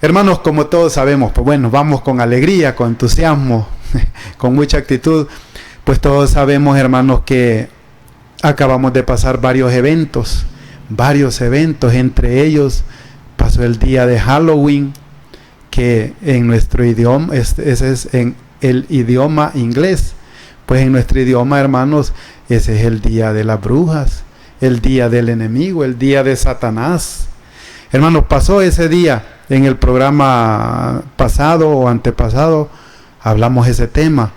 Hermanos, como todos sabemos, pues bueno, vamos con alegría, con entusiasmo, con mucha actitud. Pues todos sabemos, hermanos, que acabamos de pasar varios eventos, entre ellos pasó el día de Halloween, que en nuestro idioma, ese es en el idioma inglés, pues en nuestro idioma, hermanos, ese es el día de las brujas, el día del enemigo, el día de Satanás. Hermanos, pasó ese día. En el programa pasado o antepasado hablamos ese tema.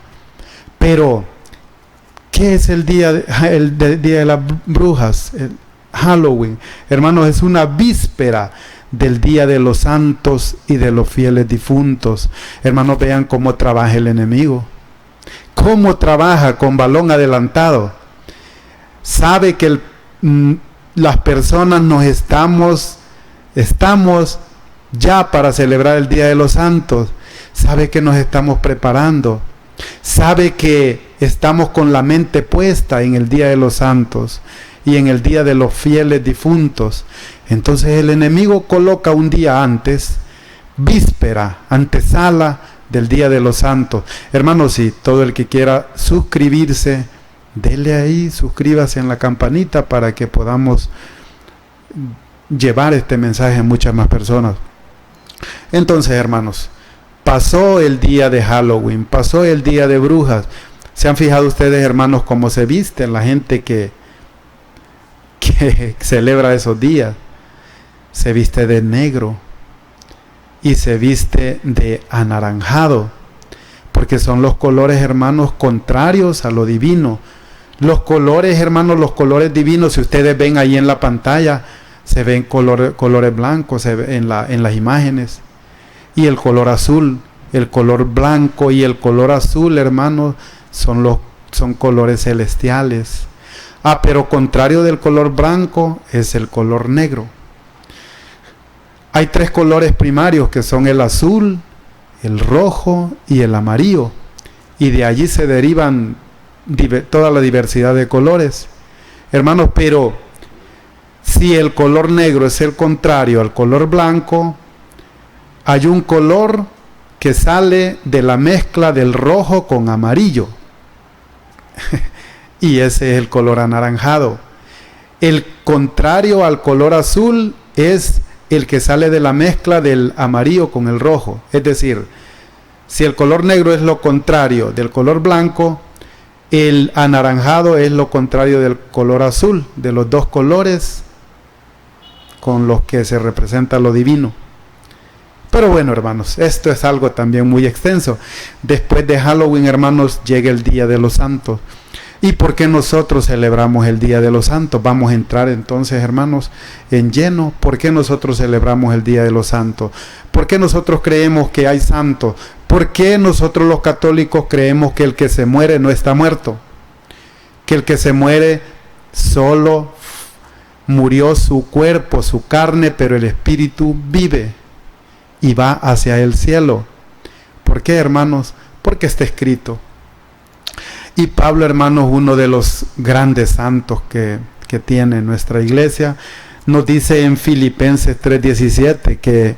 Pero, ¿qué es el día de las brujas? El Halloween. Hermanos, es una víspera del Día de los Santos y de los fieles difuntos. Hermanos, vean cómo trabaja el enemigo. Cómo trabaja con balón adelantado. Sabe que las personas nos estamos ya para celebrar el Día de los Santos. Sabe que nos estamos preparando. Sabe que estamos con la mente puesta en el Día de los Santos y en el Día de los fieles difuntos. Entonces el enemigo coloca un día antes, víspera, antesala del Día de los Santos. Hermanos, si todo el que quiera suscribirse, dele ahí, suscríbase en la campanita para que podamos llevar este mensaje a muchas más personas. Entonces, hermanos, pasó el día de Halloween, pasó el día de brujas. ¿Se han fijado ustedes, hermanos, cómo se visten la gente que celebra esos días? Se viste de negro y se viste de anaranjado, porque son los colores, hermanos, contrarios a lo divino. Los colores, hermanos, los colores divinos, si ustedes ven ahí en la pantalla, se ven colores blancos, se ve en las imágenes. Y el color azul, el color blanco y el color azul, hermanos, son colores celestiales. Pero contrario del color blanco es el color negro. Hay tres colores primarios que son el azul, el rojo y el amarillo. Y de allí se derivan toda la diversidad de colores. Hermanos, pero si el color negro es el contrario al color blanco, hay un color que sale de la mezcla del rojo con amarillo. Y ese es el color anaranjado. El contrario al color azul es el que sale de la mezcla del amarillo con el rojo. Es decir, si el color negro es lo contrario del color blanco, el anaranjado es lo contrario del color azul, de los dos colores con los que se representa lo divino. Pero bueno, hermanos, esto es algo también muy extenso. Después de Halloween, hermanos, llega el Día de los Santos. ¿Y por qué nosotros celebramos el Día de los Santos? Vamos a entrar entonces, hermanos, en lleno. ¿Por qué nosotros celebramos el Día de los Santos? ¿Por qué nosotros creemos que hay santos? ¿Por qué nosotros los católicos creemos que el que se muere no está muerto? Que el que se muere solo murió su cuerpo, su carne, pero el espíritu vive y va hacia el cielo. ¿Por qué, hermanos? Porque está escrito. Y Pablo, hermanos, uno de los grandes santos que tiene nuestra iglesia, nos dice en Filipenses 3:17, que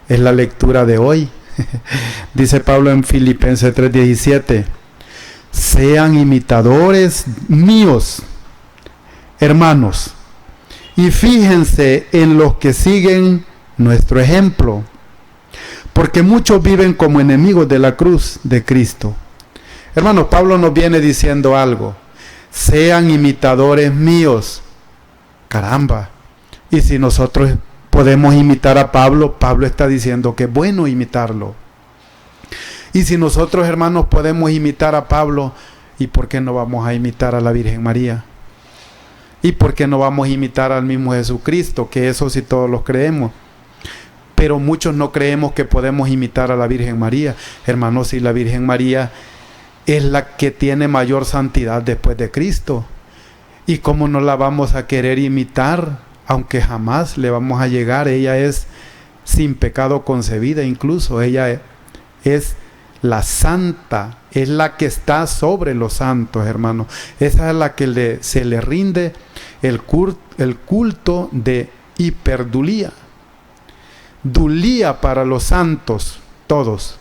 es la lectura de hoy. Dice Pablo en Filipenses 3:17: sean imitadores míos, hermanos, y fíjense en los que siguen nuestro ejemplo, porque muchos viven como enemigos de la cruz de Cristo. Hermanos, Pablo nos viene diciendo algo: sean imitadores míos. Caramba, y si nosotros podemos imitar a Pablo, Pablo está diciendo que es bueno imitarlo. Y si nosotros, hermanos, podemos imitar a Pablo, ¿y por qué no vamos a imitar a la Virgen María? ¿Y por qué no vamos a imitar al mismo Jesucristo? Que eso sí todos los creemos. Pero muchos no creemos que podemos imitar a la Virgen María. Hermanos, si la Virgen María es la que tiene mayor santidad después de Cristo, ¿y cómo no la vamos a querer imitar? Aunque jamás le vamos a llegar. Ella es sin pecado concebida, incluso ella es la santa, es la que está sobre los santos, hermanos. Esa es la que se le rinde el culto de hiperdulía. dulía para los santos, todos,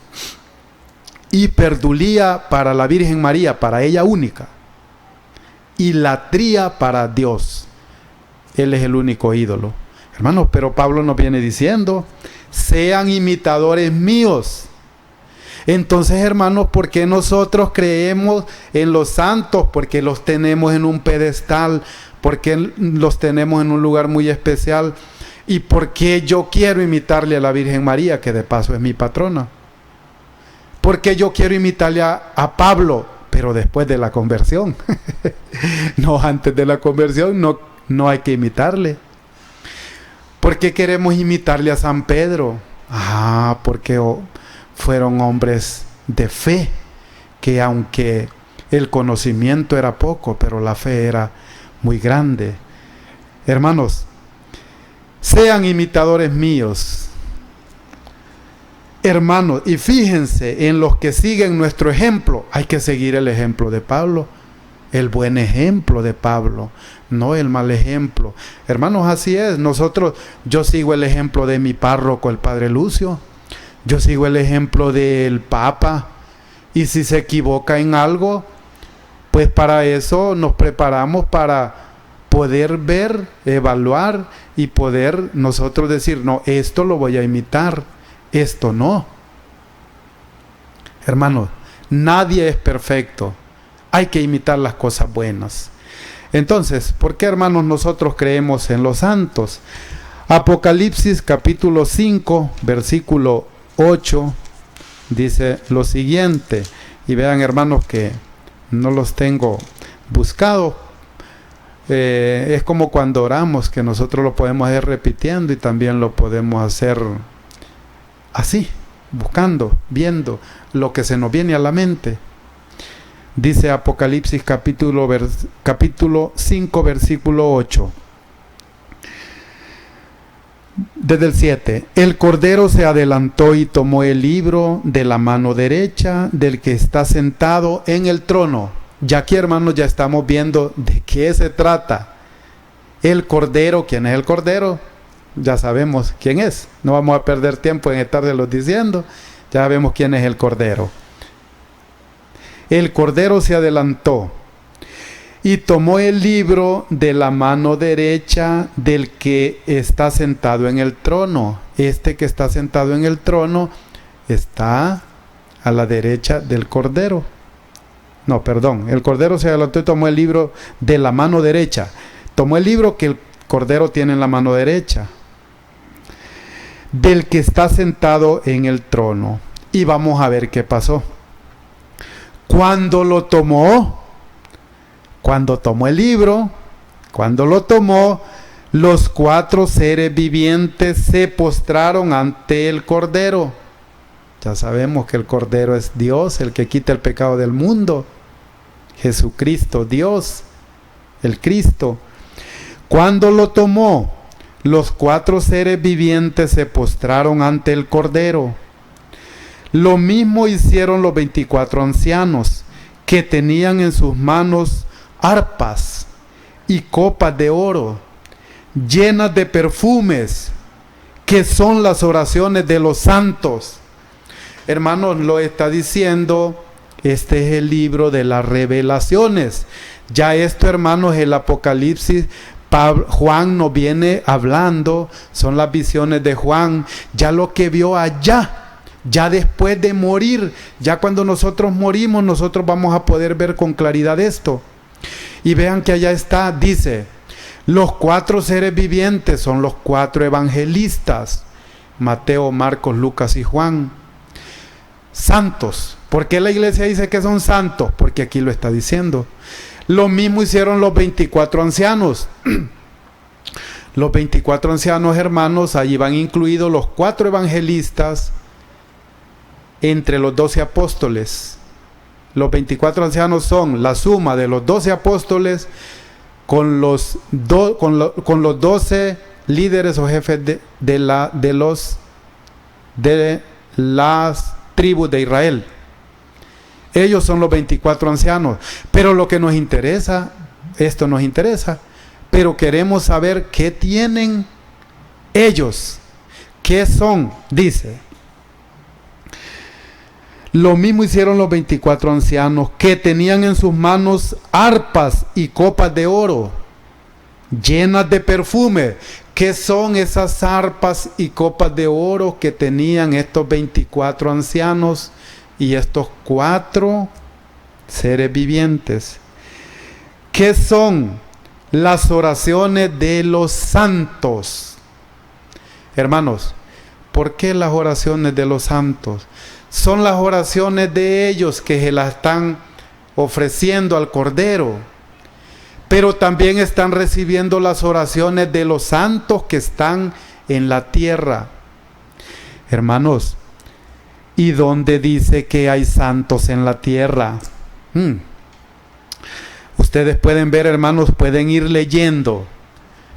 hiperdulía para la Virgen María, para ella única, y latría para Dios. Él es el único ídolo. Hermanos, pero Pablo nos viene diciendo, sean imitadores míos. Entonces, hermanos, ¿por qué nosotros creemos en los santos? Porque los tenemos en un pedestal, porque los tenemos en un lugar muy especial. ¿Y por qué yo quiero imitarle a la Virgen María, que de paso es mi patrona? Porque yo quiero imitarle a Pablo, pero después de la conversión. No, antes de la conversión no hay que imitarle. ¿Por qué queremos imitarle a San Pedro? Porque fueron hombres de fe, que aunque el conocimiento era poco, pero la fe era muy grande. Hermanos, sean imitadores míos. Hermanos, y fíjense en los que siguen nuestro ejemplo. Hay que seguir el ejemplo de Pablo, el buen ejemplo de Pablo, no el mal ejemplo. Hermanos, así es. Yo sigo el ejemplo de mi párroco, el padre Lucio. Yo sigo el ejemplo del Papa. Y si se equivoca en algo, pues para eso nos preparamos, para poder ver, evaluar y poder nosotros decir, no, esto lo voy a imitar, esto no. Hermanos, nadie es perfecto. Hay que imitar las cosas buenas. Entonces, ¿por qué, hermanos, nosotros creemos en los santos? Apocalipsis capítulo 5, versículo 8, dice lo siguiente. Y vean, hermanos, que no los tengo buscados. Es como cuando oramos, que nosotros lo podemos ir repitiendo y también lo podemos hacer así, buscando, viendo lo que se nos viene a la mente. Dice Apocalipsis capítulo 5, versículo 8. Desde el 7. El Cordero se adelantó y tomó el libro de la mano derecha del que está sentado en el trono. Ya aquí, hermanos, ya estamos viendo de qué se trata. El Cordero, ¿quién es el Cordero? Ya sabemos quién es. No vamos a perder tiempo en estarlo diciendo. Ya sabemos quién es el Cordero. El Cordero se adelantó y tomó el libro de la mano derecha del que está sentado en el trono. Este que está sentado en el trono está a la derecha del Cordero. No, perdón. El Cordero se adelantó y tomó el libro de la mano derecha. Tomó el libro que el Cordero tiene en la mano derecha, del que está sentado en el trono. Y vamos a ver qué pasó. Cuando tomó el libro, los 4 seres vivientes se postraron ante el Cordero. Ya sabemos que el Cordero es Dios, el que quita el pecado del mundo. Jesucristo, Dios, el Cristo. Cuando lo tomó, los 4 seres vivientes se postraron ante el Cordero. Lo mismo hicieron los 24 ancianos, que tenían en sus manos arpas y copas de oro, llenas de perfumes, que son las oraciones de los santos. Hermanos, lo está diciendo, este es el libro de las revelaciones. Ya esto, hermanos, el Apocalipsis, Juan nos viene hablando, son las visiones de Juan, ya lo que vio allá. Ya después de morir, ya cuando nosotros morimos, nosotros vamos a poder ver con claridad esto. Y vean que allá está, dice, los 4 seres vivientes son los 4 evangelistas, Mateo, Marcos, Lucas y Juan. Santos. ¿Por qué la iglesia dice que son santos? Porque aquí lo está diciendo. Lo mismo hicieron los 24 ancianos. Los 24 ancianos, hermanos, allí van incluidos los 4 evangelistas, entre los 12 apóstoles. Los 24 ancianos son la suma de los 12 apóstoles con los 12 líderes o jefes de las tribus de Israel. Ellos son los 24 ancianos. Pero lo que nos interesa, esto nos interesa, pero queremos saber qué tienen ellos. ¿Qué son? Dice, lo mismo hicieron los 24 ancianos que tenían en sus manos arpas y copas de oro llenas de perfume. ¿Qué son esas arpas y copas de oro que tenían estos 24 ancianos y estos 4 seres vivientes? ¿Qué son las oraciones de los santos? Hermanos, ¿por qué las oraciones de los santos? Son las oraciones de ellos que se las están ofreciendo al Cordero, pero también están recibiendo las oraciones de los santos que están en la tierra. Hermanos, ¿y dónde dice que hay santos en la tierra? Ustedes pueden ver, hermanos, pueden ir leyendo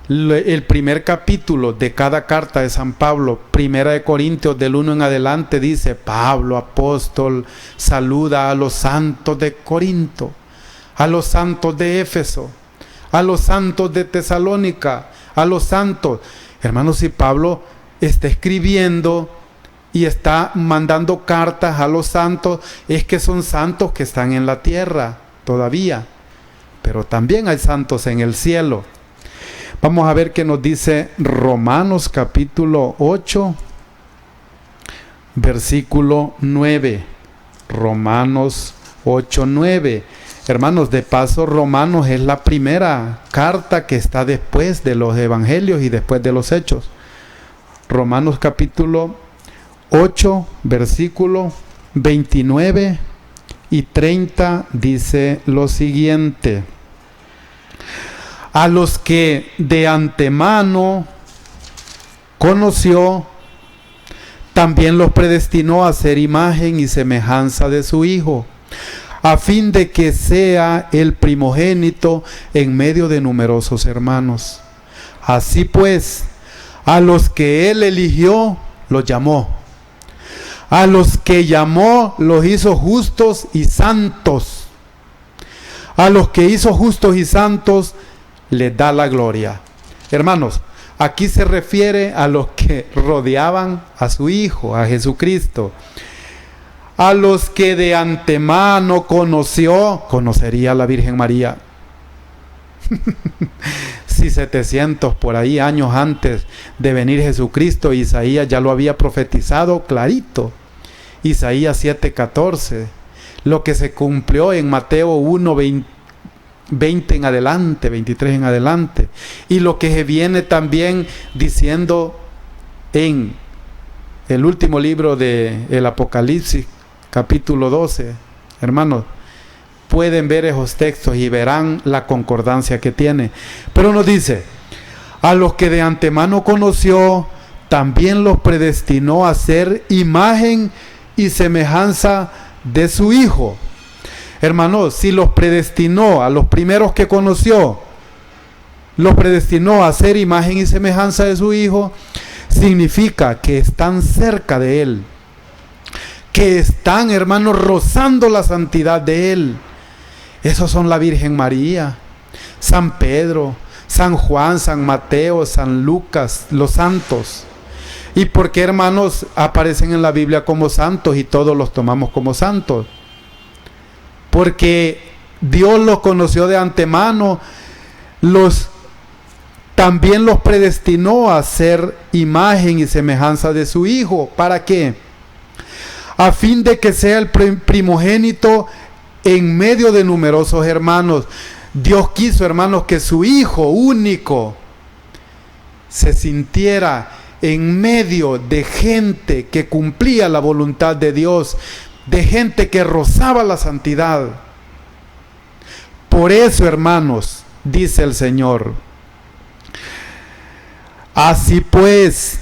el primer capítulo de cada carta de San Pablo. Primera de Corintios, del 1 en adelante, dice: Pablo, apóstol, saluda a los santos de Corinto, a los santos de Éfeso, a los santos de Tesalónica, a los santos. Hermanos, si Pablo está escribiendo y está mandando cartas a los santos, es que son santos que están en la tierra todavía, pero también hay santos en el cielo. Vamos a ver qué nos dice Romanos capítulo 8, versículo 9. Romanos 8, 9. Hermanos, de paso, Romanos es la primera carta que está después de los evangelios y después de los hechos. Romanos capítulo 8, versículo 29 y 30 dice lo siguiente: a los que de antemano conoció, también los predestinó a ser imagen y semejanza de su Hijo, a fin de que sea el primogénito en medio de numerosos hermanos. Así pues, a los que Él eligió, los llamó. A los que llamó, los hizo justos y santos. A los que hizo justos y santos, les da la gloria. Hermanos, aquí se refiere a los que rodeaban a su Hijo, a Jesucristo. A los que de antemano conoció, conocería a la Virgen María. Si 700 por ahí años antes de venir Jesucristo, Isaías ya lo había profetizado clarito. Isaías 7:14, lo que se cumplió en Mateo 1:20 en adelante, 23 en adelante, y lo que se viene también diciendo en el último libro del Apocalipsis, capítulo 12. Hermanos, pueden ver esos textos y verán la concordancia que tiene. Pero nos dice: a los que de antemano conoció, también los predestinó a ser imagen y semejanza de su Hijo. Hermanos, si los predestinó, a los primeros que conoció, los predestinó a ser imagen y semejanza de su Hijo, significa que están cerca de Él, que están, hermanos, rozando la santidad de Él. Esos son la Virgen María, San Pedro, San Juan, San Mateo, San Lucas, los santos. ¿Y por qué, hermanos, aparecen en la Biblia como santos y todos los tomamos como santos? Porque Dios los conoció de antemano, también los predestinó a ser imagen y semejanza de su Hijo. ¿Para qué? A fin de que sea el primogénito en medio de numerosos hermanos. Dios quiso, hermanos, que su Hijo único se sintiera en medio de gente que cumplía la voluntad de Dios, de gente que rozaba la santidad. Por eso, hermanos, dice el Señor: así pues,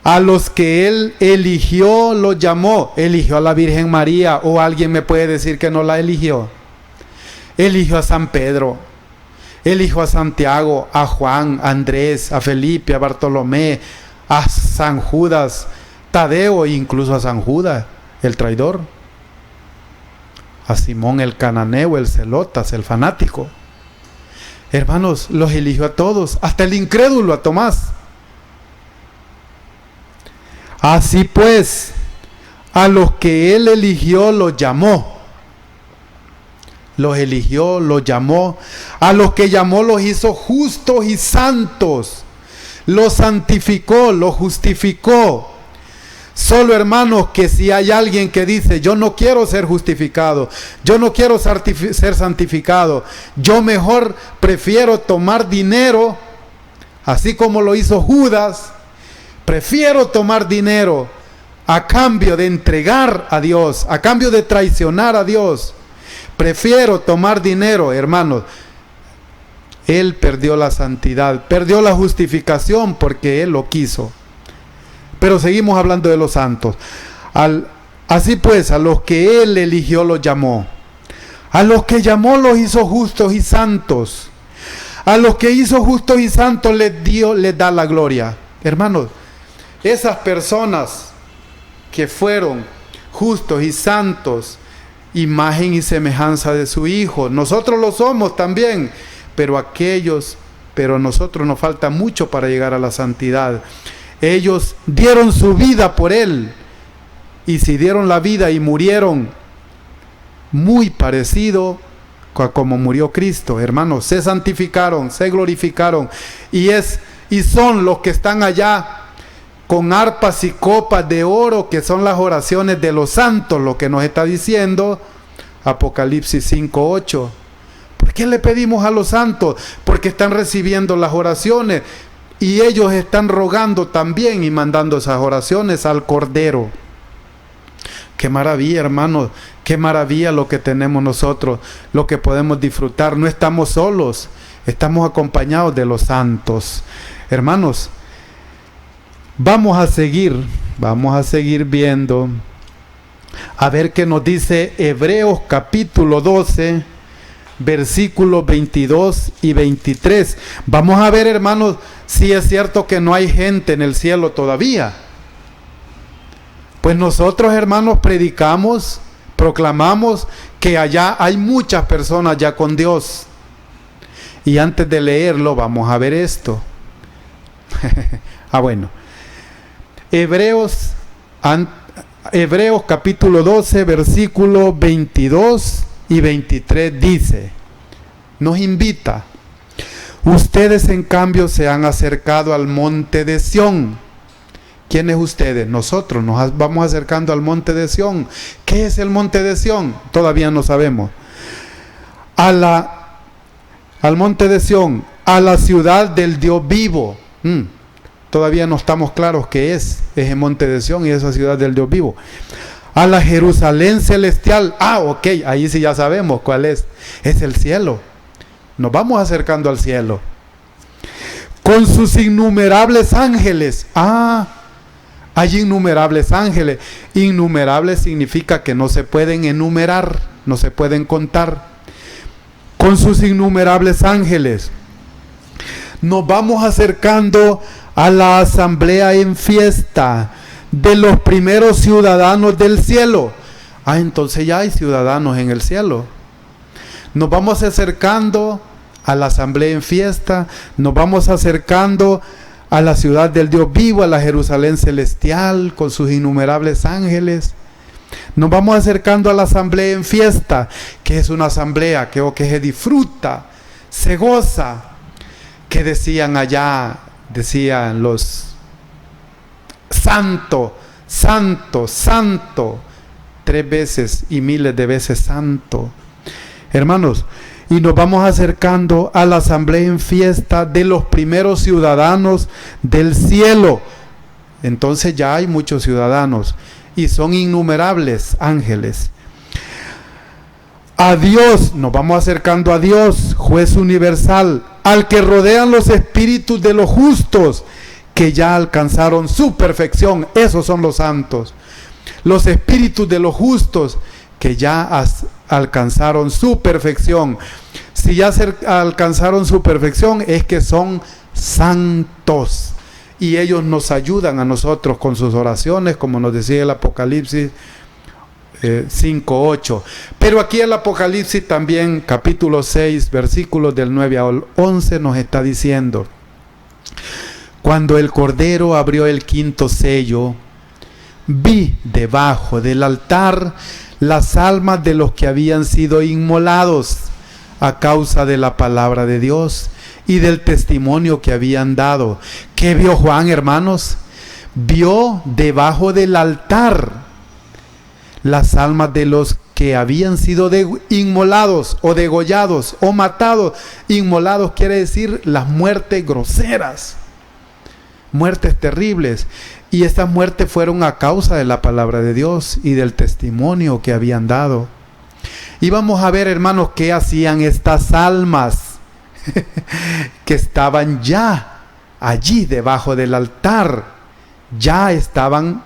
a los que Él eligió, los llamó. Eligió a la Virgen María, o alguien me puede decir que no la eligió. Eligió a San Pedro, eligió a Santiago, a Juan, a Andrés, a Felipe, a Bartolomé, a San Judas, Tadeo e incluso a San Judas, el traidor, a Simón el cananeo, el celotas, el fanático. Hermanos, los eligió a todos, hasta el incrédulo, a Tomás. Así pues, a los que Él eligió, los llamó. Los eligió, los llamó. A los que llamó, los hizo justos y santos. Los santificó, los justificó. Solo, hermanos, que si hay alguien que dice, yo no quiero ser justificado, yo no quiero ser santificado, yo mejor prefiero tomar dinero, así como lo hizo Judas, prefiero tomar dinero a cambio de entregar a Dios, a cambio de traicionar a Dios, prefiero tomar dinero, hermanos. Él perdió la santidad, perdió la justificación porque Él lo quiso. Pero seguimos hablando de los santos. Así pues, a los que Él eligió los llamó. A los que llamó los hizo justos y santos. A los que hizo justos y santos les da la gloria. Hermanos, esas personas que fueron justos y santos, imagen y semejanza de su Hijo. Nosotros lo somos también, pero nosotros nos falta mucho para llegar a la santidad. Ellos dieron su vida por Él, y si dieron la vida y murieron muy parecido a como murió Cristo, hermanos, se santificaron, se glorificaron, y son los que están allá con arpas y copas de oro, que son las oraciones de los santos, lo que nos está diciendo Apocalipsis 5:8. ¿Por qué le pedimos a los santos? Porque están recibiendo las oraciones, y ellos están rogando también y mandando esas oraciones al Cordero. Qué maravilla, hermanos, qué maravilla lo que tenemos nosotros, lo que podemos disfrutar. No estamos solos, estamos acompañados de los santos. Hermanos, vamos a seguir viendo, a ver qué nos dice Hebreos capítulo 12, versículos 22 y 23. Vamos a ver, hermanos, si es cierto que no hay gente en el cielo todavía. Pues nosotros, hermanos, predicamos, proclamamos que allá hay muchas personas ya con Dios. Y antes de leerlo, vamos a ver esto. Bueno. Hebreos capítulo 12, versículos 22 y 23 dice, nos invita: ustedes en cambio se han acercado al monte de Sión. ¿Quiénes ustedes? Nosotros nos vamos acercando al monte de Sión. ¿Qué es el monte de Sión? Todavía no sabemos. Al monte de Sión, a la ciudad del Dios vivo. Todavía no estamos claros qué es ese monte de Sión y esa ciudad del Dios vivo. A la Jerusalén celestial. Ok, ahí sí ya sabemos cuál es. Es el cielo. Nos vamos acercando al cielo. Con sus innumerables ángeles. Hay innumerables ángeles. Innumerables significa que no se pueden enumerar, no se pueden contar. Con sus innumerables ángeles. Nos vamos acercando a la asamblea en fiesta de los primeros ciudadanos del cielo. Entonces ya hay ciudadanos en el cielo. Nos vamos acercando a la asamblea en fiesta, nos vamos acercando a la ciudad del Dios vivo, a la Jerusalén celestial con sus innumerables ángeles. Nos vamos acercando a la asamblea en fiesta, que es una asamblea que se disfruta, se goza, que decían los santo, santo, santo, 3 veces y miles de veces santo. Hermanos, y nos vamos acercando a la asamblea en fiesta de los primeros ciudadanos del cielo. Entonces ya hay muchos ciudadanos y son innumerables ángeles. A Dios, nos vamos acercando a Dios, juez universal, al que rodean los espíritus de los justos, que ya alcanzaron su perfección. Esos son los santos. Los espíritus de los justos, que ya alcanzaron su perfección. Si ya alcanzaron su perfección, es que son santos. Y ellos nos ayudan a nosotros con sus oraciones, como nos decía el Apocalipsis 5:8. Pero aquí el Apocalipsis también, capítulo 6, versículos del 9 al 11, nos está diciendo: cuando el Cordero abrió el 5.º sello, vi debajo del altar las almas de los que habían sido inmolados a causa de la palabra de Dios y del testimonio que habían dado. ¿Qué vio Juan, hermanos? Vio debajo del altar las almas de los que habían sido inmolados o degollados o matados. Inmolados quiere decir las muertes groseras, muertes terribles. Y estas muertes fueron a causa de la palabra de Dios y del testimonio que habían dado. Y vamos a ver, hermanos, qué hacían estas almas que estaban ya allí debajo del altar. Ya estaban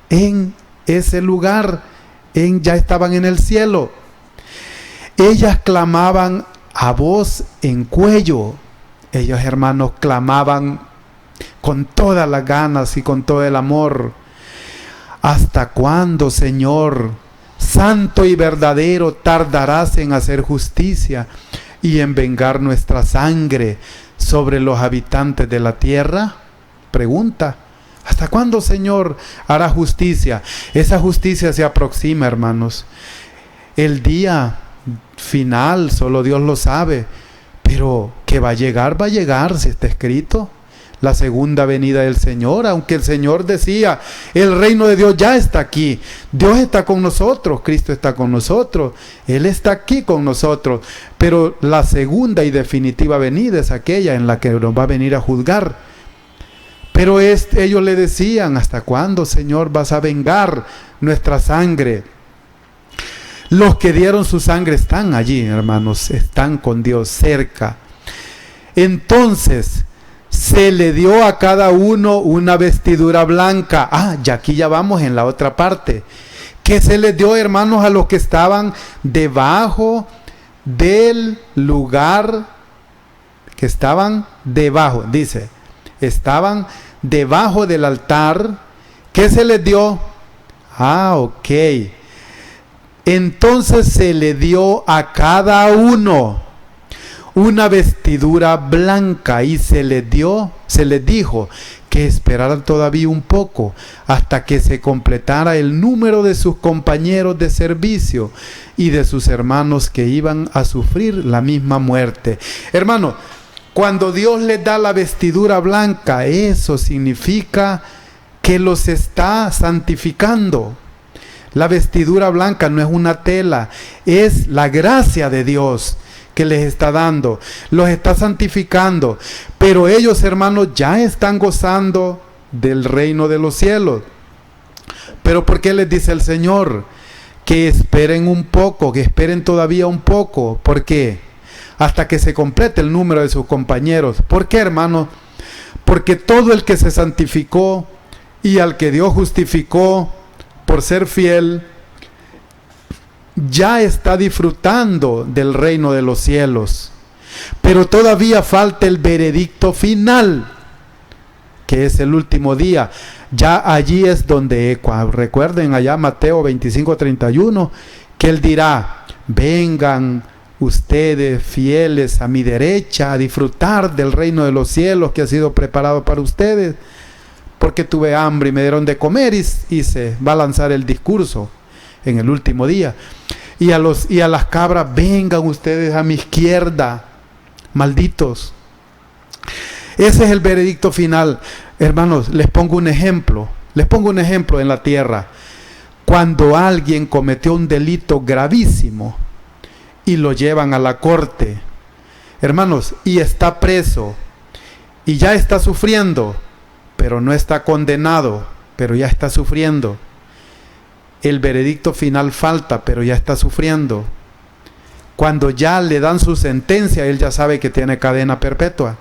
en ese lugar, ya estaban en el cielo. Ellas clamaban a voz en cuello. Ellos, hermanos, clamaban con todas las ganas y con todo el amor. ¿Hasta cuándo, Señor, santo y verdadero, tardarás en hacer justicia y en vengar nuestra sangre sobre los habitantes de la tierra? Pregunta. ¿Hasta cuándo, Señor, hará justicia? Esa justicia se aproxima, hermanos. El día final solo Dios lo sabe, pero que va a llegar, si está escrito. La segunda venida del Señor, aunque el Señor decía, el reino de Dios ya está aquí. Dios está con nosotros, Cristo está con nosotros, Él está aquí con nosotros. Pero la segunda y definitiva venida es aquella en la que nos va a venir a juzgar. Pero ellos le decían, ¿hasta cuándo, Señor, vas a vengar nuestra sangre? Los que dieron su sangre están allí, hermanos, están con Dios cerca. Entonces se le dio a cada uno una vestidura blanca. Y aquí ya vamos en la otra parte. ¿Qué se les dio, hermanos, a los que estaban debajo del lugar? Que estaban debajo, dice, estaban debajo del altar. ¿Qué se les dio? Ok. Entonces se le dio a cada uno una vestidura blanca y se les dijo que esperaran todavía un poco hasta que se completara el número de sus compañeros de servicio y de sus hermanos que iban a sufrir la misma muerte. Hermano, cuando Dios les da la vestidura blanca, eso significa que los está santificando. La vestidura blanca no es una tela, es la gracia de Dios que les está dando, los está santificando. Pero ellos, hermanos, ya están gozando del reino de los cielos. Pero ¿por qué les dice el Señor? Que esperen un poco, que esperen todavía un poco. ¿Por qué? Hasta que se complete el número de sus compañeros. ¿Por qué, hermano? Porque todo el que se santificó y al que Dios justificó por ser fiel, ya está disfrutando del reino de los cielos. Pero todavía falta el veredicto final, que es el último día. Ya allí es donde, recuerden allá Mateo 25:31, que Él dirá, vengan ustedes fieles a mi derecha a disfrutar del reino de los cielos que ha sido preparado para ustedes, porque tuve hambre y me dieron de comer, y se va a lanzar el discurso en el último día. Y a las cabras, vengan ustedes a mi izquierda, malditos. Ese es el veredicto final. Hermanos, les pongo un ejemplo en la tierra. Cuando alguien cometió un delito gravísimo y lo llevan a la corte, hermanos, y está preso y ya está sufriendo, pero no está condenado, pero ya está sufriendo. El veredicto final falta, pero ya está sufriendo. Cuando ya le dan su sentencia, él ya sabe que tiene cadena perpetua.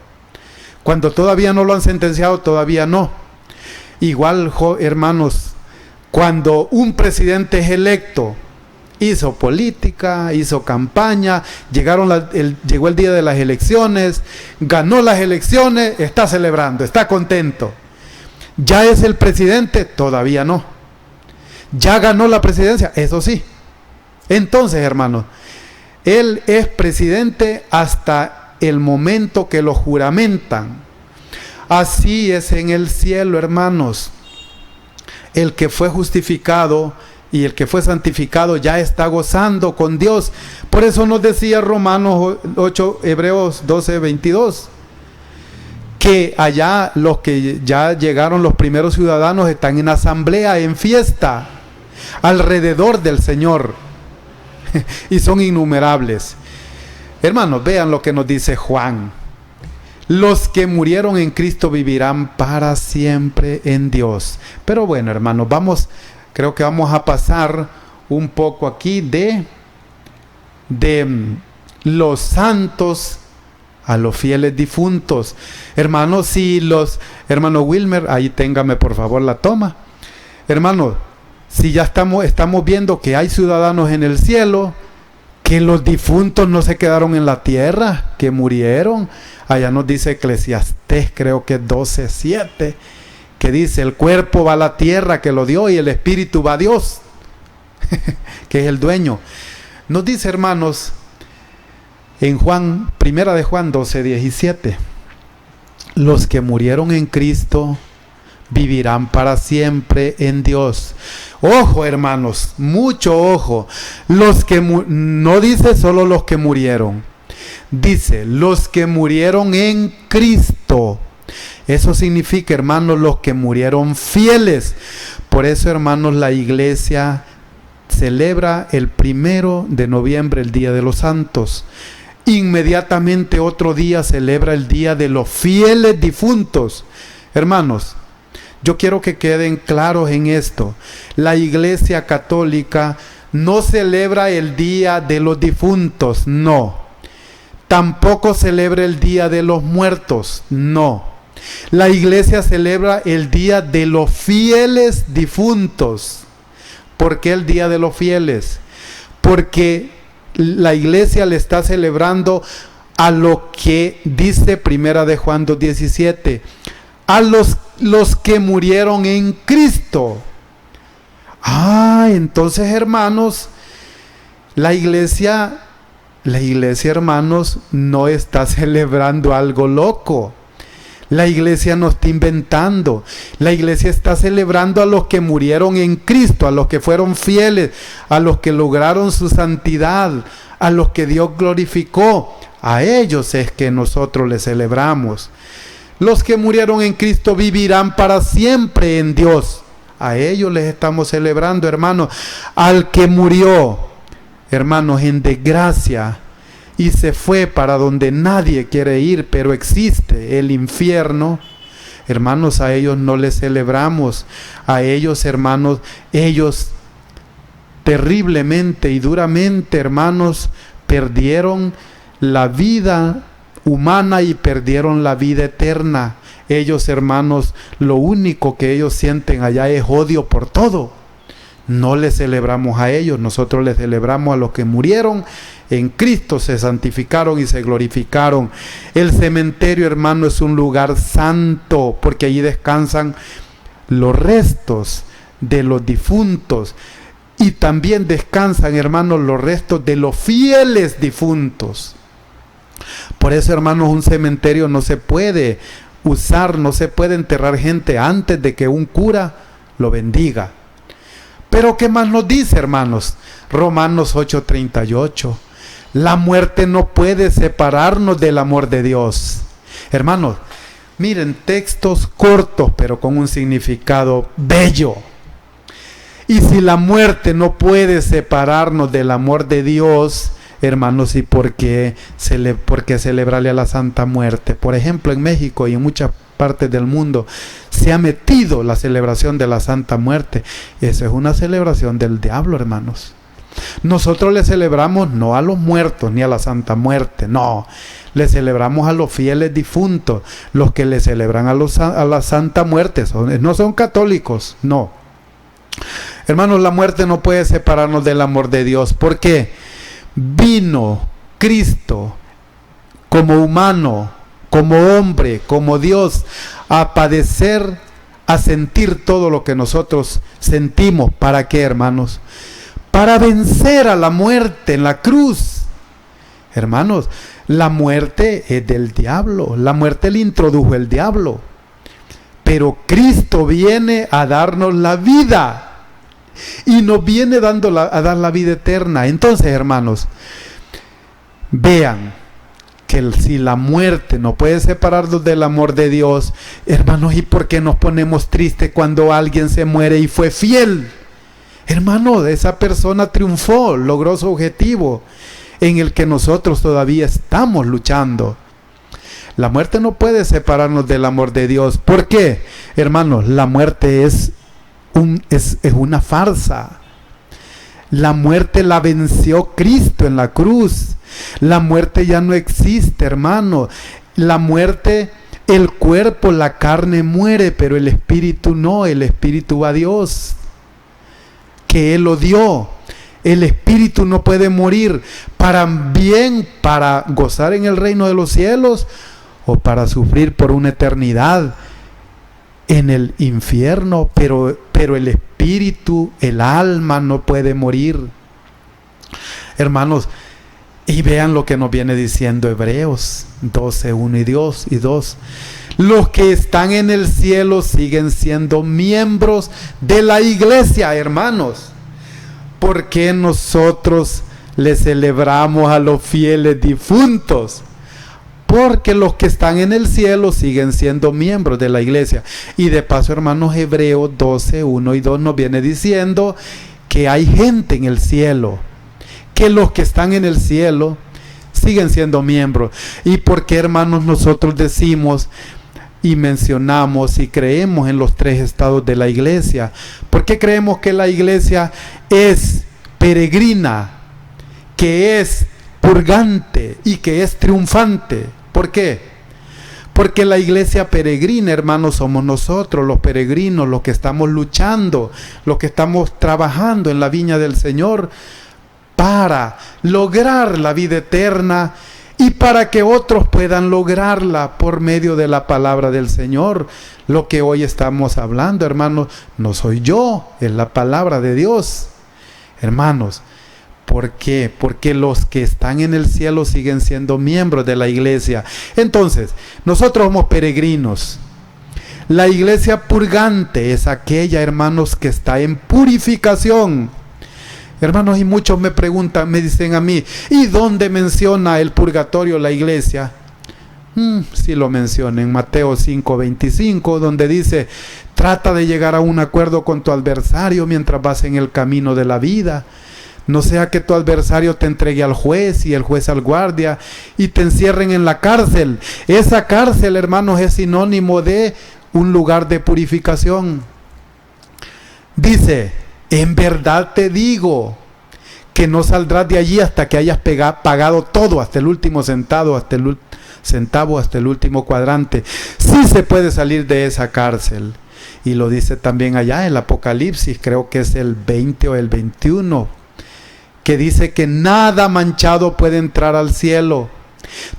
Cuando todavía no lo han sentenciado, todavía no. Igual, hermanos, cuando un presidente es electo, hizo política, hizo campaña, llegó el día de las elecciones, ganó las elecciones, está celebrando, está contento. ¿Ya es el presidente? Todavía no. ¿Ya ganó la presidencia? Eso sí. Entonces, hermanos, él es presidente hasta el momento que lo juramentan. Así es en el cielo, hermanos. el que fue justificado y el que fue santificado ya está gozando con Dios. Por eso nos decía Romanos 8, Hebreos 12, 22, que allá los que ya llegaron, los primeros ciudadanos, están en asamblea, en fiesta, alrededor del Señor, y son innumerables. Hermanos, vean lo que nos dice Juan: los que murieron en Cristo vivirán para siempre en Dios. Pero bueno, hermanos, creo que vamos a pasar un poco aquí de los santos a los fieles difuntos. Hermanos, hermano Wilmer, ahí téngame por favor la toma. Hermanos, si ya estamos viendo que hay ciudadanos en el cielo, que los difuntos no se quedaron en la tierra, que murieron. Allá nos dice Eclesiastés, creo que 12:7, que dice: el cuerpo va a la tierra que lo dio y el espíritu va a Dios, que es el dueño. Nos dice, hermanos, en primera de Juan 12:17, los que murieron en Cristo vivirán para siempre en Dios. Ojo, hermanos, mucho ojo. No dice solo los que murieron, dice los que murieron en Cristo. Eso significa, hermanos, los que murieron fieles. Por eso, hermanos, la iglesia celebra el 1 de noviembre, el Día de los Santos. Inmediatamente otro día celebra el Día de los Fieles Difuntos. Hermanos, yo quiero que queden claros en esto. La Iglesia Católica no celebra el Día de los Difuntos, no. Tampoco celebra el Día de los Muertos, no. La Iglesia celebra el Día de los Fieles Difuntos. ¿Por qué el Día de los Fieles? Porque la Iglesia le está celebrando a lo que dice 1 de Juan 2:17, a los que murieron en Cristo. Entonces, hermanos, la iglesia, hermanos, no está celebrando algo loco. La iglesia no está inventando. La iglesia está celebrando a los que murieron en Cristo, a los que fueron fieles, a los que lograron su santidad, a los que Dios glorificó. A ellos es que nosotros les celebramos. Los que murieron en Cristo vivirán para siempre en Dios. A ellos les estamos celebrando, hermanos. Al que murió, hermanos, en desgracia y se fue para donde nadie quiere ir, pero existe el infierno, hermanos, a ellos no les celebramos. A ellos, hermanos, ellos terriblemente y duramente, hermanos, perdieron la vida humana y perdieron la vida eterna. Ellos, hermanos, lo único que ellos sienten allá es odio por todo. No les celebramos a ellos, nosotros les celebramos a los que murieron en Cristo, se santificaron y se glorificaron. El cementerio, hermano, es un lugar santo, porque allí descansan los restos de los difuntos y también descansan, hermanos, los restos de los fieles difuntos. Por eso, hermanos, un cementerio no se puede usar, no se puede enterrar gente antes de que un cura lo bendiga. Pero ¿qué más nos dice, hermanos? Romanos 8:38. La muerte no puede separarnos del amor de Dios. Hermanos, miren, textos cortos pero con un significado bello. Y si la muerte no puede separarnos del amor de Dios, hermanos, ¿y por qué celebrarle a la Santa Muerte? Por ejemplo, en México y en muchas partes del mundo se ha metido la celebración de la Santa Muerte. Esa es una celebración del diablo, hermanos. Nosotros le celebramos no a los muertos ni a la Santa Muerte, no. Le celebramos a los fieles difuntos. Los que le celebran a la Santa Muerte no son católicos, no. Hermanos, la muerte no puede separarnos del amor de Dios. ¿Por qué? Vino Cristo como humano, como hombre, como Dios, a padecer, a sentir todo lo que nosotros sentimos. ¿Para qué, hermanos? Para vencer a la muerte en la cruz. Hermanos, la muerte es del diablo. La muerte le introdujo el diablo. pero Cristo viene a darnos la vida y nos viene a dar la vida eterna. Entonces, hermanos, vean que si la muerte no puede separarnos del amor de Dios, hermanos, ¿y por qué nos ponemos tristes cuando alguien se muere y fue fiel? Hermano, esa persona triunfó, logró su objetivo en el que nosotros todavía estamos luchando. La muerte no puede separarnos del amor de Dios. ¿Por qué? Hermanos, la muerte es una farsa. La muerte la venció Cristo en la cruz. La muerte ya no existe, hermano. La muerte, el cuerpo, la carne muere, pero el espíritu no. El espíritu va a Dios, que Él lo dio. El espíritu no puede morir, para gozar en el reino de los cielos o para sufrir por una eternidad en el infierno, pero el espíritu, el alma no puede morir. Hermanos, y vean lo que nos viene diciendo Hebreos 12, 1 y 2. Los que están en el cielo siguen siendo miembros de la iglesia, hermanos. ¿Por qué nosotros le celebramos a los fieles difuntos? Porque los que están en el cielo siguen siendo miembros de la iglesia. Y de paso, hermanos, Hebreos 12, 1 y 2 nos viene diciendo que hay gente en el cielo, que los que están en el cielo siguen siendo miembros. ¿Y por qué, hermanos, nosotros decimos y mencionamos y creemos en los tres estados de la iglesia? ¿Por qué creemos que la iglesia es peregrina, que es purgante y que es triunfante? ¿Por qué? Porque la iglesia peregrina, hermanos, somos nosotros, los peregrinos, los que estamos luchando, los que estamos trabajando en la viña del Señor para lograr la vida eterna y para que otros puedan lograrla por medio de la palabra del Señor. Lo que hoy estamos hablando, hermanos, no soy yo, es la palabra de Dios. Hermanos, ¿por qué? Porque los que están en el cielo siguen siendo miembros de la iglesia. Entonces, nosotros somos peregrinos. La iglesia purgante es aquella, hermanos, que está en purificación. Hermanos, y muchos me preguntan, me dicen a mí, ¿y dónde menciona el purgatorio la iglesia? Sí lo menciona en Mateo 5:25, donde dice: trata de llegar a un acuerdo con tu adversario mientras vas en el camino de la vida. No sea que tu adversario te entregue al juez y el juez al guardia y te encierren en la cárcel. Esa cárcel, hermanos, es sinónimo de un lugar de purificación. Dice: en verdad te digo que no saldrás de allí hasta que hayas pagado todo, hasta el último centavo, hasta el último cuadrante. Sí se puede salir de esa cárcel. Y lo dice también allá en el Apocalipsis, creo que es el 20 o el 21, que dice que nada manchado puede entrar al cielo.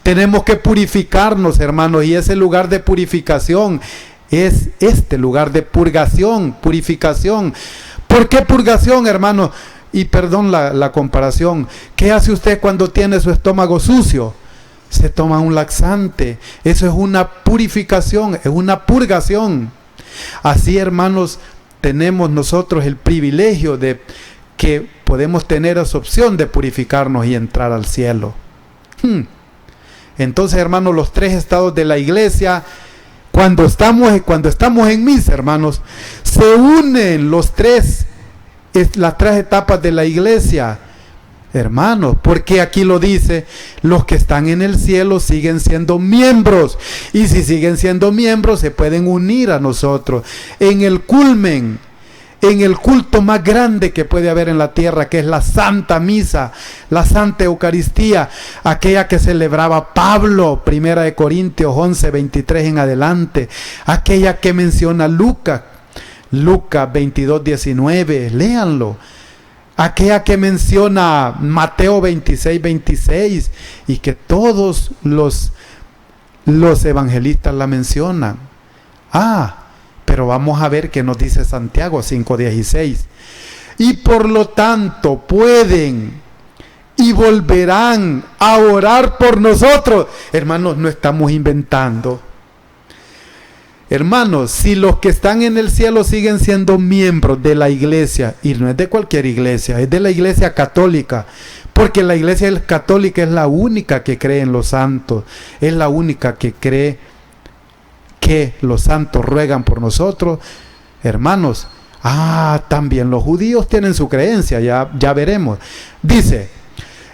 Tenemos que purificarnos, hermanos, y ese lugar de purificación es este lugar de purificación. ¿Por qué purgación, hermano? Y perdón la comparación. ¿Qué hace usted cuando tiene su estómago sucio? Se toma un laxante. Eso es una purificación, es una purgación. Así, hermanos, tenemos nosotros el privilegio de que podemos tener esa opción de purificarnos y entrar al cielo. Entonces, hermanos, los tres estados de la iglesia, cuando estamos en misa, hermanos, se unen las tres etapas de la iglesia, hermanos, porque aquí lo dice: los que están en el cielo siguen siendo miembros, y si siguen siendo miembros se pueden unir a nosotros en el culmen, en el culto más grande que puede haber en la tierra, que es la Santa Misa, la Santa Eucaristía, aquella que celebraba Pablo, 1 Corintios 11, 23 en adelante, aquella que menciona Lucas 22, 19, léanlo, aquella que menciona Mateo 26, 26, y que todos los evangelistas la mencionan. Pero vamos a ver qué nos dice Santiago 5:16. Y por lo tanto pueden y volverán a orar por nosotros. Hermanos, no estamos inventando. Hermanos, si los que están en el cielo siguen siendo miembros de la iglesia, y no es de cualquier iglesia, es de la iglesia católica, porque la iglesia católica es la única que cree en los santos, es la única que cree que los santos ruegan por nosotros. Hermanos, también los judíos tienen su creencia, ya veremos. Dice,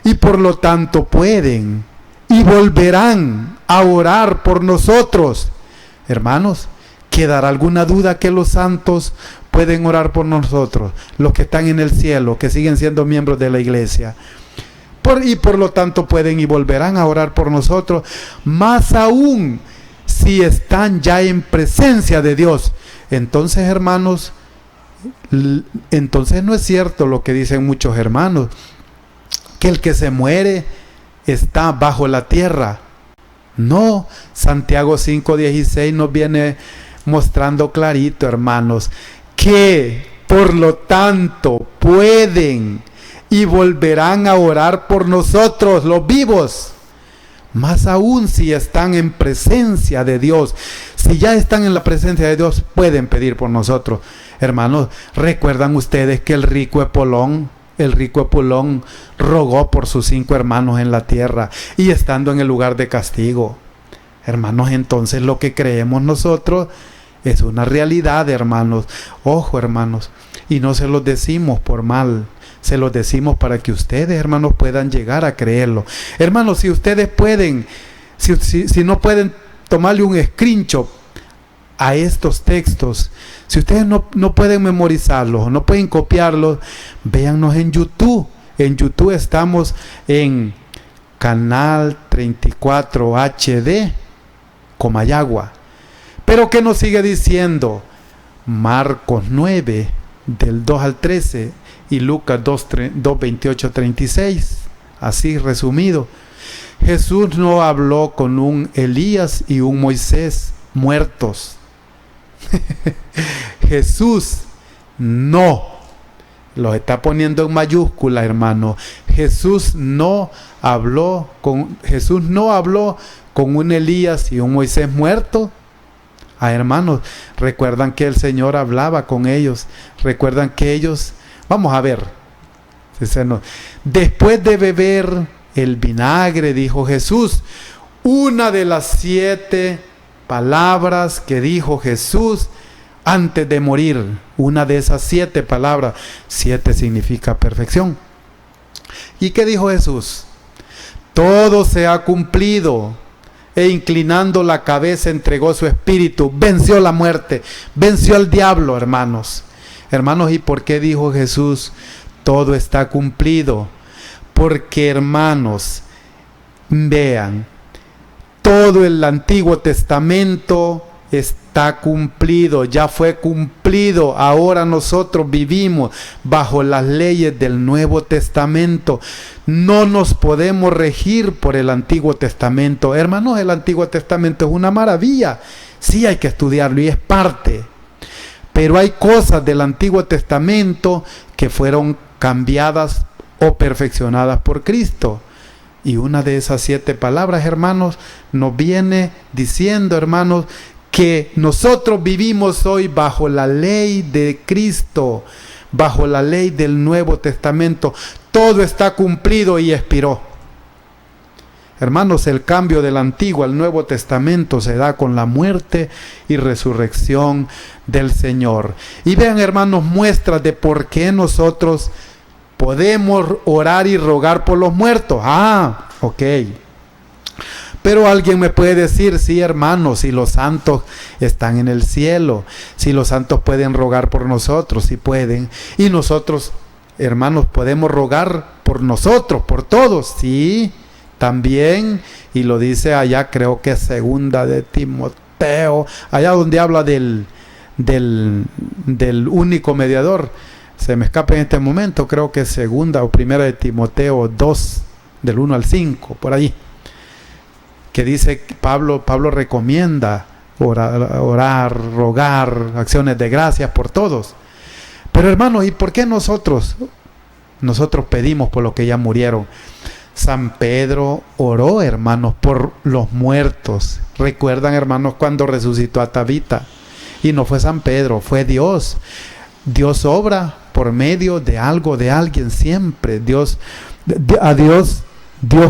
y por lo tanto pueden y volverán a orar por nosotros. Hermanos, ¿quedará alguna duda que los santos pueden orar por nosotros? Los que están en el cielo, que siguen siendo miembros de la iglesia. Y por lo tanto pueden y volverán a orar por nosotros, más aún si están ya en presencia de Dios. Entonces, hermanos, entonces no es cierto lo que dicen muchos hermanos, que el que se muere está bajo la tierra. No, Santiago 5:16 nos viene mostrando clarito, hermanos, que por lo tanto pueden y volverán a orar por nosotros, los vivos. Más aún si están en presencia de Dios. Si ya están en la presencia de Dios, pueden pedir por nosotros. Hermanos, ¿recuerdan ustedes que el rico Epulón rogó por sus 5 hermanos en la tierra y estando en el lugar de castigo? Hermanos, entonces lo que creemos nosotros es una realidad, hermanos. Ojo, hermanos, y no se los decimos por mal, se los decimos para que ustedes, hermanos, puedan llegar a creerlo. Hermanos, si ustedes pueden, si no pueden tomarle un screenshot a estos textos, si ustedes no pueden memorizarlos o no pueden copiarlos, véannos en YouTube. En YouTube estamos en Canal 34 HD Comayagua. Pero ¿qué nos sigue diciendo? Marcos 9 del 2 al 13 y Lucas 2, 28, 36. Así resumido. Jesús no habló con un Elías y un Moisés muertos. Jesús no, lo está poniendo en mayúscula, hermano. Jesús no habló con un Elías y un Moisés muerto. Hermanos, recuerdan que el Señor hablaba con ellos. Recuerdan que ellos, vamos a ver, después de beber el vinagre, dijo Jesús, una de las 7 palabras que dijo Jesús antes de morir, una de esas 7 palabras. 7 significa perfección. ¿Y qué dijo Jesús? Todo se ha cumplido. E inclinando la cabeza entregó su espíritu, venció la muerte, venció al diablo, hermanos. Hermanos, ¿y por qué dijo Jesús todo está cumplido? Porque, hermanos, vean, todo el Antiguo Testamento está cumplido, ya fue cumplido. Ahora nosotros vivimos bajo las leyes del Nuevo Testamento. No nos podemos regir por el Antiguo Testamento. Hermanos, el Antiguo Testamento es una maravilla. Sí, hay que estudiarlo y es parte. Pero hay cosas del Antiguo Testamento que fueron cambiadas o perfeccionadas por Cristo. Y una de esas 7 palabras, hermanos, nos viene diciendo, hermanos, que nosotros vivimos hoy bajo la ley de Cristo, bajo la ley del Nuevo Testamento. Todo está cumplido y expiró. Hermanos, el cambio del Antiguo al Nuevo Testamento se da con la muerte y resurrección del Señor. Y vean, hermanos, muestras de por qué nosotros podemos orar y rogar por los muertos. Ok. Pero alguien me puede decir, sí, hermanos, si los santos están en el cielo, si los santos pueden rogar por nosotros, si pueden. Y nosotros, hermanos, podemos rogar por nosotros, por todos, sí, también. Y lo dice allá, creo que es 2 de Timoteo, allá donde habla del único mediador. Se me escapa en este momento, creo que es 2 o 1 de Timoteo 2, del 1 al 5, por allí. Que dice Pablo recomienda orar, rogar, acciones de gracias por todos. Pero hermanos, ¿y por qué nosotros pedimos por los que ya murieron? San Pedro oró, hermanos, por los muertos. Recuerdan, hermanos, cuando resucitó a Tabita. Y no fue San Pedro, fue Dios. Dios obra por medio de algo, de alguien siempre. Dios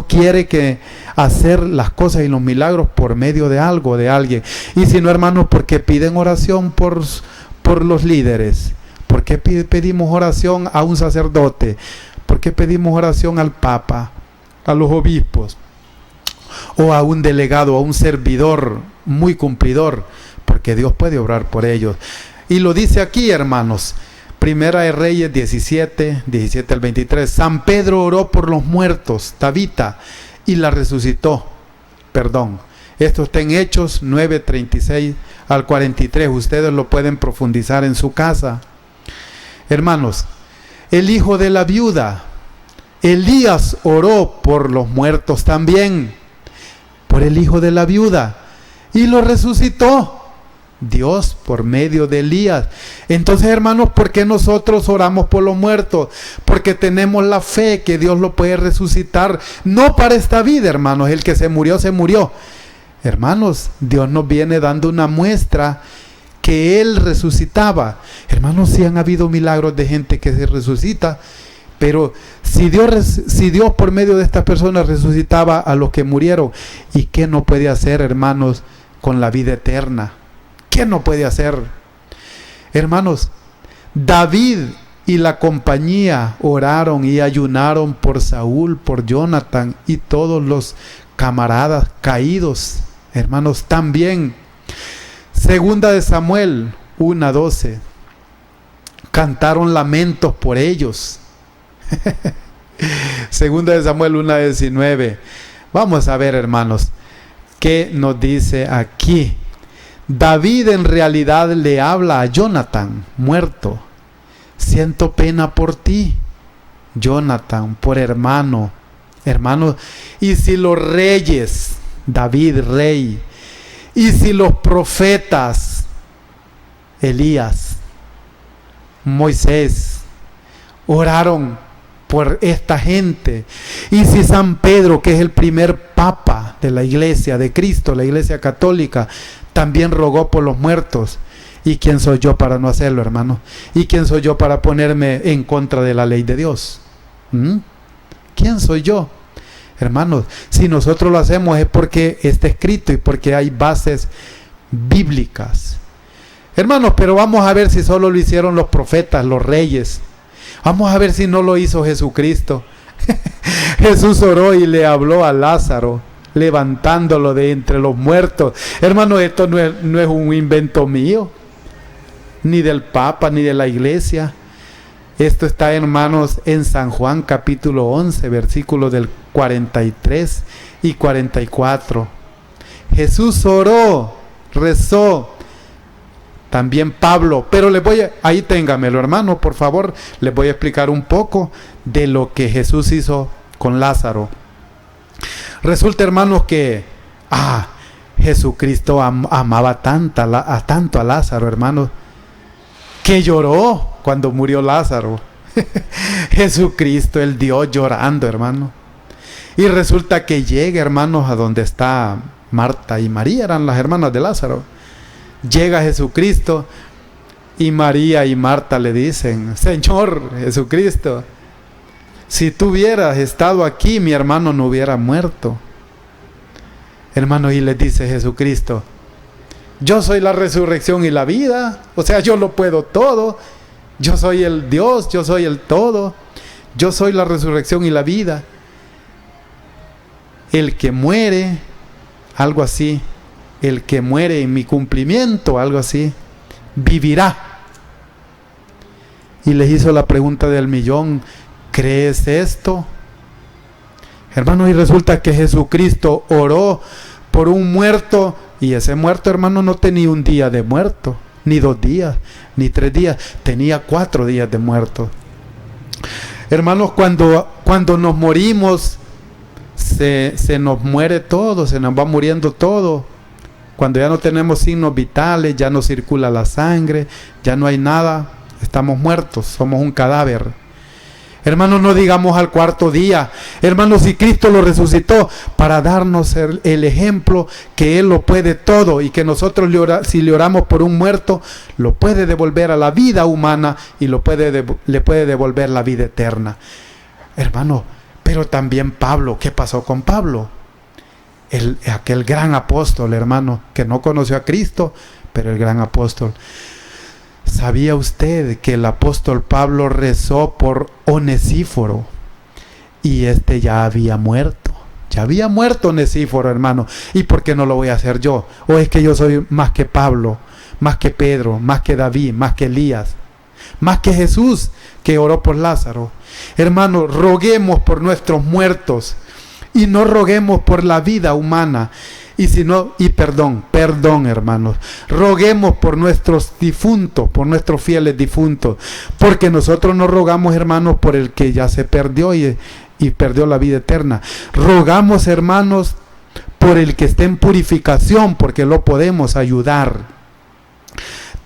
quiere que hacer las cosas y los milagros por medio de algo, de alguien. Y si no, hermanos, ¿por qué piden oración por los líderes? ¿Por qué pedimos oración a un sacerdote? ¿Por qué pedimos oración al Papa, a los obispos, o a un delegado, a un servidor muy cumplidor? Porque Dios puede obrar por ellos. Y lo dice aquí, hermanos, Primera de Reyes 17 al 23. San Pedro oró por los muertos, Tabita, y la resucitó. Esto está en Hechos 9, 36 al 43. Ustedes lo pueden profundizar en su casa. Hermanos, el hijo de la viuda, Elías, oró por los muertos también, por el hijo de la viuda, y lo resucitó Dios por medio de Elías. Entonces, hermanos, ¿por qué nosotros oramos por los muertos? Porque tenemos la fe que Dios lo puede resucitar, no para esta vida, hermanos. El que se murió, se murió. Hermanos, Dios nos viene dando una muestra que Él resucitaba. Hermanos, sí han habido milagros de gente que se resucita, pero si Dios por medio de estas personas resucitaba a los que murieron, ¿y qué no puede hacer, hermanos, con la vida eterna? ¿Qué no puede hacer? Hermanos, David y la compañía oraron y ayunaron por Saúl, por Jonathan y todos los camaradas caídos. Hermanos, también Segunda de Samuel 1:12, cantaron lamentos por ellos. Segunda de Samuel 1:19. Vamos a ver, hermanos, qué nos dice aquí. David en realidad le habla a Jonathan, muerto. Siento pena por ti, Jonathan, por hermano. Y si los reyes, David rey, y si los profetas, Elías, Moisés, oraron por esta gente, y si San Pedro, que es el primer papa de la iglesia de Cristo, la iglesia católica, también rogó por los muertos, ¿y quién soy yo para no hacerlo, hermano? ¿Y quién soy yo para ponerme en contra de la ley de Dios? ¿Quién soy yo? Hermanos, si nosotros lo hacemos es porque está escrito y porque hay bases bíblicas. Hermanos, pero vamos a ver si solo lo hicieron los profetas, los reyes. Vamos a ver si no lo hizo Jesucristo. Jesús oró y le habló a Lázaro, levantándolo de entre los muertos. Hermanos, esto no es un invento mío, ni del Papa, ni de la iglesia. Esto está, hermanos, en San Juan capítulo 11, versículos del 43 y 44. Jesús oró, rezó. También Pablo, pero ahí téngamelo, hermano, por favor, les voy a explicar un poco de lo que Jesús hizo con Lázaro. Resulta, hermanos, que Jesucristo amaba tanto a Lázaro, hermanos, que lloró cuando murió Lázaro. Jesucristo, el Dios, llorando, hermano. Y resulta que llega, hermanos, a donde está Marta y María, eran las hermanas de Lázaro. Llega Jesucristo y María y Marta le dicen: Señor Jesucristo, si tú hubieras estado aquí, mi hermano no hubiera muerto. Hermano, y les dice Jesucristo: yo soy la resurrección y la vida. O sea, yo lo puedo todo. Yo soy el Dios, yo soy el todo. Yo soy la resurrección y la vida. El que muere, algo así, el que muere en mi cumplimiento, algo así, vivirá. Y les hizo la pregunta del millón: ¿crees esto? Hermanos, y resulta que Jesucristo oró por un muerto, y ese muerto, hermano, no tenía un día de muerto, ni 2 días, ni 3 días, tenía 4 días de muerto. Hermanos, cuando nos morimos, se nos muere todo, se nos va muriendo todo. Cuando ya no tenemos signos vitales, ya no circula la sangre, ya no hay nada, estamos muertos, somos un cadáver. Hermanos, no digamos al cuarto día. Hermanos, si Cristo lo resucitó para darnos el ejemplo que Él lo puede todo y que nosotros si le oramos por un muerto, lo puede devolver a la vida humana y le puede devolver la vida eterna. Hermano, pero también Pablo, ¿qué pasó con Pablo? Aquel gran apóstol, hermano, que no conoció a Cristo, pero el gran apóstol. ¿Sabía usted que el apóstol Pablo rezó por Onesíforo? Y ya había muerto. Ya había muerto Onesíforo, hermano. ¿Y por qué no lo voy a hacer yo? ¿O es que yo soy más que Pablo, más que Pedro, más que David, más que Elías, más que Jesús que oró por Lázaro? Hermano, roguemos por nuestros muertos y no roguemos por la vida humana. Perdón, hermanos, roguemos por nuestros difuntos, por nuestros fieles difuntos, porque nosotros no rogamos, hermanos, por el que ya se perdió y perdió la vida eterna. Rogamos, hermanos, por el que esté en purificación, porque lo podemos ayudar.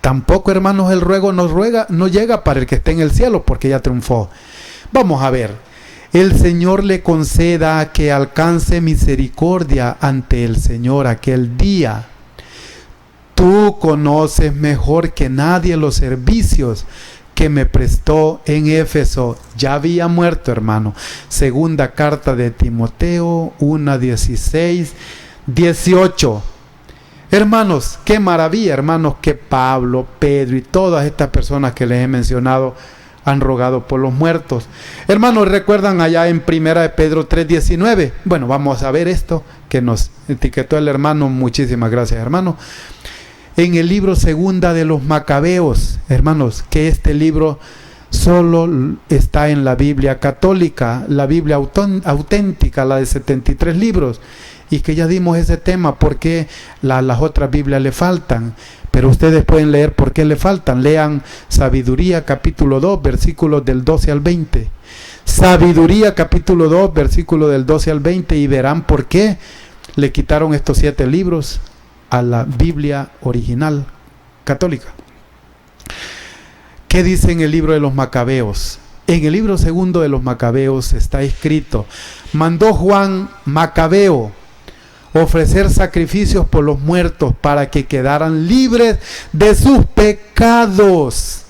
Tampoco, hermanos, el ruego no llega para el que esté en el cielo, porque ya triunfó. Vamos a ver. El Señor le conceda que alcance misericordia ante el Señor aquel día. Tú conoces mejor que nadie los servicios que me prestó en Éfeso. Ya había muerto, hermano. Segunda carta de Timoteo 1:16, 18. Hermanos, qué maravilla, hermanos, que Pablo, Pedro y todas estas personas que les he mencionado han rogado por los muertos. Hermanos, ¿recuerdan allá en primera de Pedro 3:19? Bueno, vamos a ver esto que nos etiquetó el hermano. Muchísimas gracias, hermano. En el libro segunda de los Macabeos, hermanos, que este libro solo está en la Biblia católica, la Biblia auténtica, la de 73 libros, y que ya dimos ese tema, porque las otras Biblias le faltan. Pero ustedes pueden leer por qué le faltan. Lean Sabiduría capítulo 2, versículos del 12 al 20. Sabiduría capítulo 2, versículos del 12 al 20, y verán por qué le quitaron estos 7 libros a la Biblia original católica. ¿Qué dice en el libro de los Macabeos? En el libro segundo de los Macabeos está escrito: mandó Juan Macabeo ofrecer sacrificios por los muertos para que quedaran libres de sus pecados.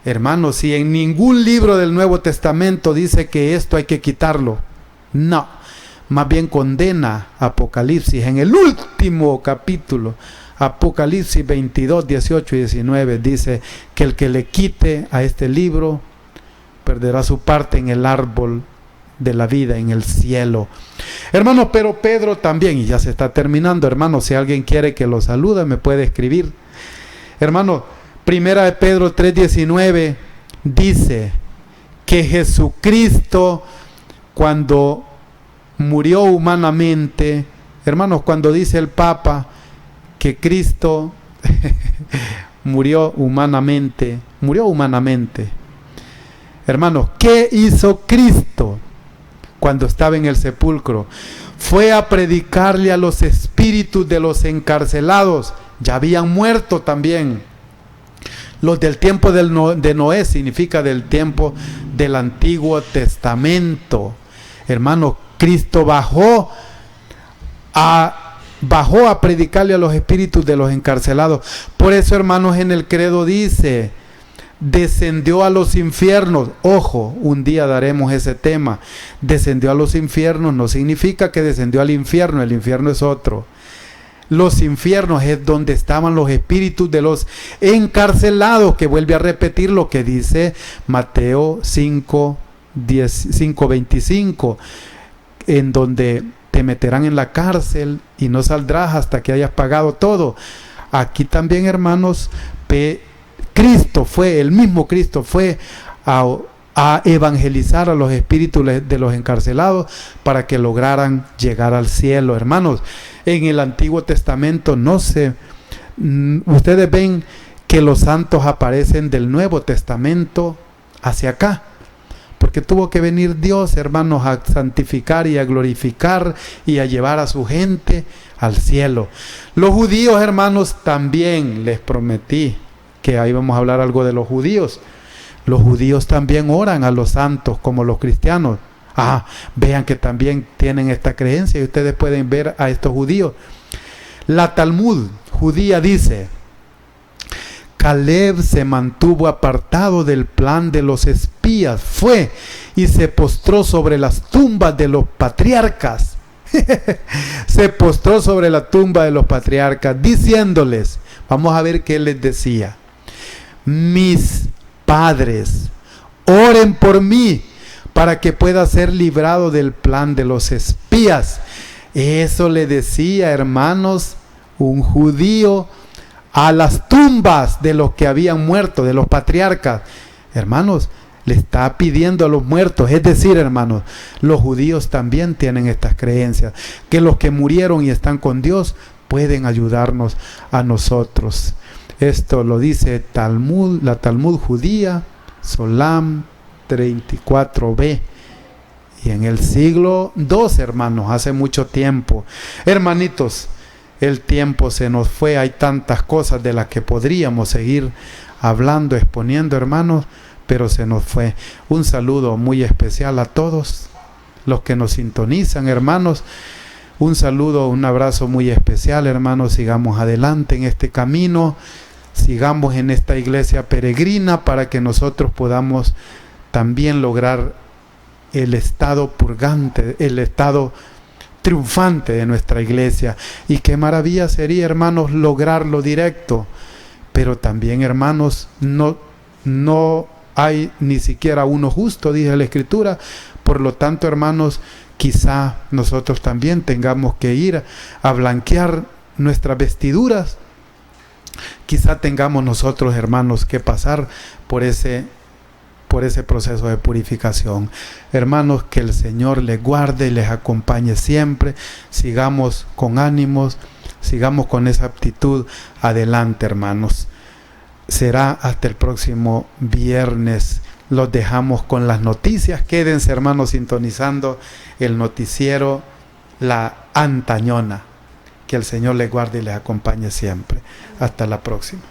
Hermanos, si en ningún libro del Nuevo Testamento dice que esto hay que quitarlo, no, más bien condena Apocalipsis en el último capítulo, Apocalipsis 22, 18 y 19, dice que el que le quite a este libro perderá su parte en el árbol de la vida, en el cielo. Hermanos, pero Pedro también, y ya se está terminando, hermanos, si alguien quiere que lo salude, me puede escribir. Hermanos, primera de Pedro 3:19 dice que Jesucristo, cuando murió humanamente, hermanos, cuando dice el Papa que Cristo murió humanamente, hermanos, ¿qué hizo Cristo cuando estaba en el sepulcro? Fue a predicarle a los espíritus de los encarcelados. Ya habían muerto también. Los del tiempo de Noé significa del tiempo del Antiguo Testamento. Hermanos, Cristo bajó a predicarle a los espíritus de los encarcelados. Por eso, hermanos, en el credo dice: descendió a los infiernos. Ojo, un día daremos ese tema. Descendió a los infiernos no significa que descendió al infierno. El infierno es otro. Los infiernos es donde estaban los espíritus de los encarcelados, que vuelve a repetir lo que dice Mateo 5:25, en donde te meterán en la cárcel y no saldrás hasta que hayas pagado todo. Aquí también, hermanos, el mismo Cristo fue a evangelizar a los espíritus de los encarcelados para que lograran llegar al cielo. Hermanos, en el Antiguo Testamento ustedes ven que los santos aparecen del Nuevo Testamento hacia acá, porque tuvo que venir Dios, hermanos, a santificar y a glorificar y a llevar a su gente al cielo. Los judíos, hermanos, también les prometí que ahí vamos a hablar algo de los judíos. Los judíos también oran a los santos como los cristianos. Vean que también tienen esta creencia y ustedes pueden ver a estos judíos. La Talmud judía dice: Caleb se mantuvo apartado del plan de los espías, fue y se postró sobre las tumbas de los patriarcas. Se postró sobre la tumba de los patriarcas, diciéndoles, vamos a ver qué les decía: mis padres, oren por mí para que pueda ser librado del plan de los espías. Eso le decía, hermanos, un judío a las tumbas de los que habían muerto, de los patriarcas. Hermanos, le está pidiendo a los muertos, es decir, hermanos, los judíos también tienen estas creencias, que los que murieron y están con Dios pueden ayudarnos a nosotros. Esto lo dice Talmud, la Talmud judía, Solam 34b. Y en el siglo II, hermanos, hace mucho tiempo. Hermanitos, el tiempo se nos fue, hay tantas cosas de las que podríamos seguir hablando, exponiendo, hermanos, pero se nos fue. Un saludo muy especial a todos los que nos sintonizan, hermanos. Un saludo, un abrazo muy especial, hermanos. Sigamos adelante en este camino, sigamos en esta iglesia peregrina para que nosotros podamos también lograr el estado purgante, el estado triunfante de nuestra iglesia. Y qué maravilla sería, hermanos, lograrlo directo. Pero también, hermanos, no hay ni siquiera uno justo, dice la Escritura. Por lo tanto, hermanos, quizá nosotros también tengamos que ir a blanquear nuestras vestiduras. Quizá tengamos nosotros, hermanos, que pasar por ese proceso de purificación. Hermanos, que el Señor les guarde y les acompañe siempre. Sigamos con ánimos, sigamos con esa aptitud adelante, hermanos. Será hasta el próximo viernes. Los dejamos con las noticias. Quédense, hermanos, sintonizando el noticiero La Antañona. Que el Señor les guarde y les acompañe siempre. Hasta la próxima.